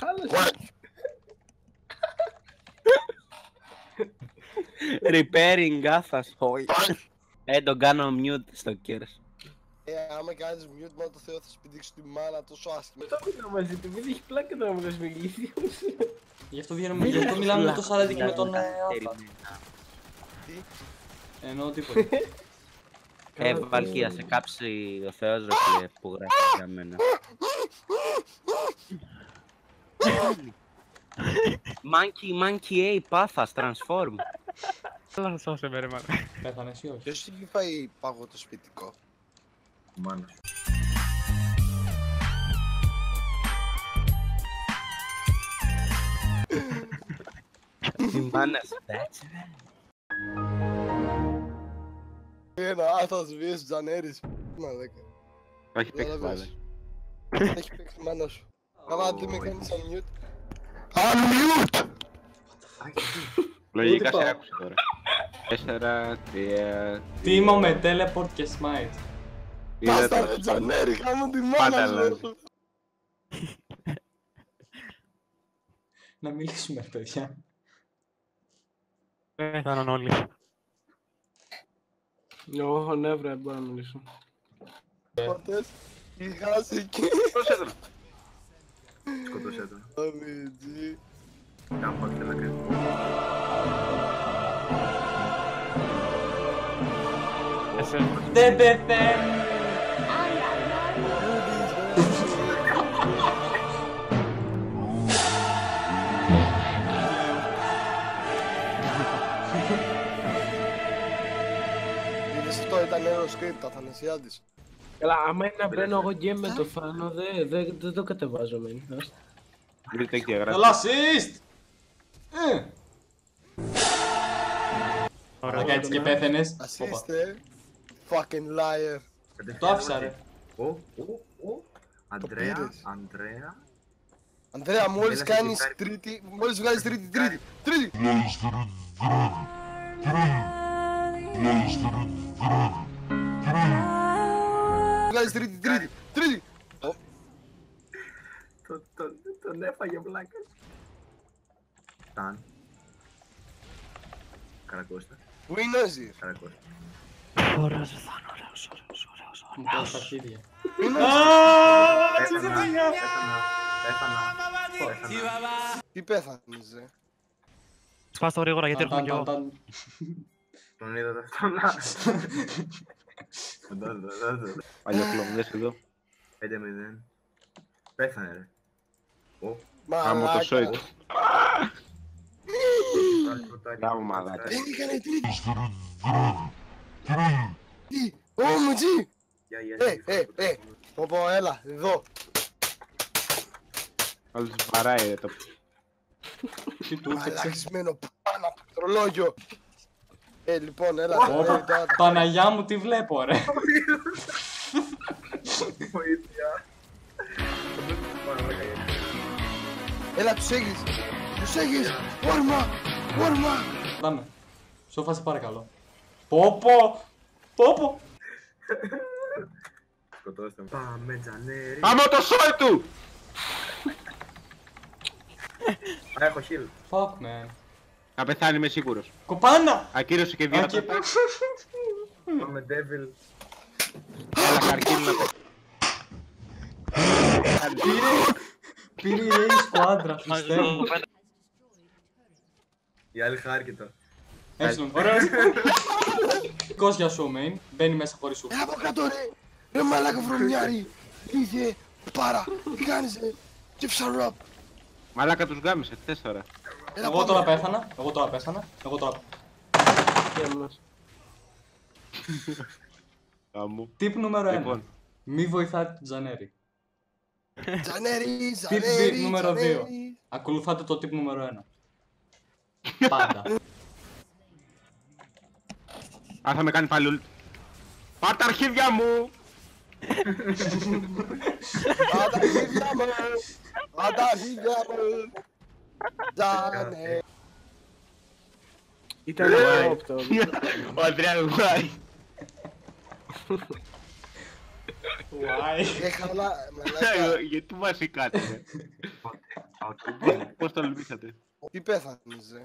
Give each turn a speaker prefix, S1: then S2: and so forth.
S1: Χάλασε.
S2: Repairing γκάθας, όχι. Τον κάνω mute στο κέρας.
S3: Άμα κάνεις mute μόνο το Θεό θα σου πηδήξει τη μάνα τόσο άσχημα.
S1: Το πήγα μαζί του, επειδή έχει πλάκα τώρα με το σμιλήθιος.
S4: Γι' αυτό μιλάμε τόσο άλλα και με τον Αλφα.
S3: Τι?
S4: Εννοώ τίποτα.
S2: Βαλκία, σε κάψει ο Θεός ρε φίλε που γράφει για μένα. Monkey A, πάθας, transform.
S5: Αλλά θα σώσε με ρε μάνα.
S4: Πέθανες ή όχι?
S3: Ποιος έχει φάει πάγο το σπιτικό?
S6: Μάνα σου.
S2: Η μάνα σου, that's right.
S3: Ένα άθας βίες Τζανέρης. Μα 10.
S2: Όχι παίξει πάλι.
S3: Έχει παίξει η μάνα σου. Καλά δεν με κάνεις unmute. Unmute!
S2: Λογικά σε άκουσε τώρα. 4, 3...
S4: Τι είμαι με teleport και smite.
S3: Πάστα ρε Τζανέρη, κάνω τη μάνα σου.
S4: Να μιλήσουμε παιδιά.
S5: Πέθαναν όλοι.
S1: Εγώ έχω νεύρα, δεν μπορώ να μιλήσω.
S3: Πορτές, είχας εκεί.
S6: Σκότωσέ τον. Σκότωσέ τον.
S3: Αμιτζή.
S6: Κάμπα θέλω να κάνει.
S4: Δεν πεθαίνει.
S3: Είδες αυτό ήταν aeroscript, τα Θανασιάδης.
S1: Καλά, άμα είναι να μπαίνω εγώ game με το Φάνο, δεν το κατεβάζω μεν.
S2: Δεν το έχει διαγράψει.
S4: Καλά assist!
S5: Ωραία.
S4: Θα έτσι και πέθαινες.
S3: Ασίστε. Fucking liar.
S4: Το άφησα ρε.
S6: Αντρέα,
S3: πήρες.
S6: Αντρέα.
S3: Ανδρέα, μόλις
S6: Έλα,
S3: κάνεις
S6: σε
S3: τρίτη, μόλις βγάλεις τρίτη. Τρίτη! Βγάλεις τρίτη.
S6: Τον έφαγε βλάκα. Ταν. Καρακώστα.
S3: Πού είναι ο Ζήρ?
S6: Καρακώστα.
S5: Ωραίος, θα είναι ωραίος.
S4: Μου κάνεις τα αρχίδια.
S3: Πού είναι ο Ζήρ?
S6: Πέθανα.
S3: Τι πέθανες ρε?
S5: Σπάς το γρήγορα γιατί έρχομαι κι εγώ.
S6: Τον είδα ταυτόχρονα.
S2: Παλιοκλωβδές εδώ.
S6: 5-0. Πέθανε ρε.
S2: Κάμω το σόι
S3: Μαλάκα.
S2: του. Μπράβο μαλάκα.
S3: Δεν έκανε τρίτη. Τι? Ω μουτζί! Πω έλα, εδώ.
S2: Όλους βαράει ρε το...
S4: Τι του έφτιαξε.
S3: Αλλάξιμενο πάνω από το τρολόγιο. Λοιπόν, έλα.
S4: Παναγιά μου τι βλέπω ρε.
S6: Βοήθεια.
S3: Έλα, τους έχεις. Όρμα.
S4: Πάμε. Σόφα σε παρακαλώ. Πόπο.
S6: Σκοτώστε με. Πάμε Τζανέρι.
S2: Πάμε το σόι του!
S6: Έχω heal.
S4: Fuck man.
S2: Θα πεθάνει είμαι σίγουρος.
S4: Κοπάνα!
S2: Ακύρωσε και δύο
S4: Ακύ-
S2: ατάκα.
S6: Πάμε Devil.
S2: Έλα καρκίνο να πω.
S4: Πήρε η Ray σκουάντρα, πιστεύω.
S6: Η άλλη χάρηκε το.
S4: Έξυπνο, ωραίος. Δικός για σου, main. Μπαίνει μέσα χωρίς σου.
S3: Έλα από κάτω ρε. Ρε μαλάκα βρωμιάρη. Ήλθε. Πάρα. Τι κάνεις ρε. Και ψαράπ.
S2: Μαλάκα τους γάμισε, 4.
S4: Εγώ τώρα πέθανα. Εγώ τώρα.
S2: Γάμου.
S4: Tip νούμερο 1.
S2: Λοιπόν.
S4: Μη βοηθάτε τον Τζανέρι.
S3: Τζανέρι.
S4: Tip νούμερο 2. Ακολουθάτε το tip νούμερο 1. Πάντα.
S2: Αν θα με κάνει πάλι ult. Πάρ' τα αρχίδια μου!
S3: Πάτα αρχίδια μου. Τζανέρι.
S1: Ήταν εγώ αυτό.
S2: Ο Ανδρέας γουάει.
S4: Why?
S3: Χαλά, μαλάκα.
S2: Γιατί μας σηκάτε ρε.
S5: Πώς το ελπίσατε.
S3: Τι πέθανες,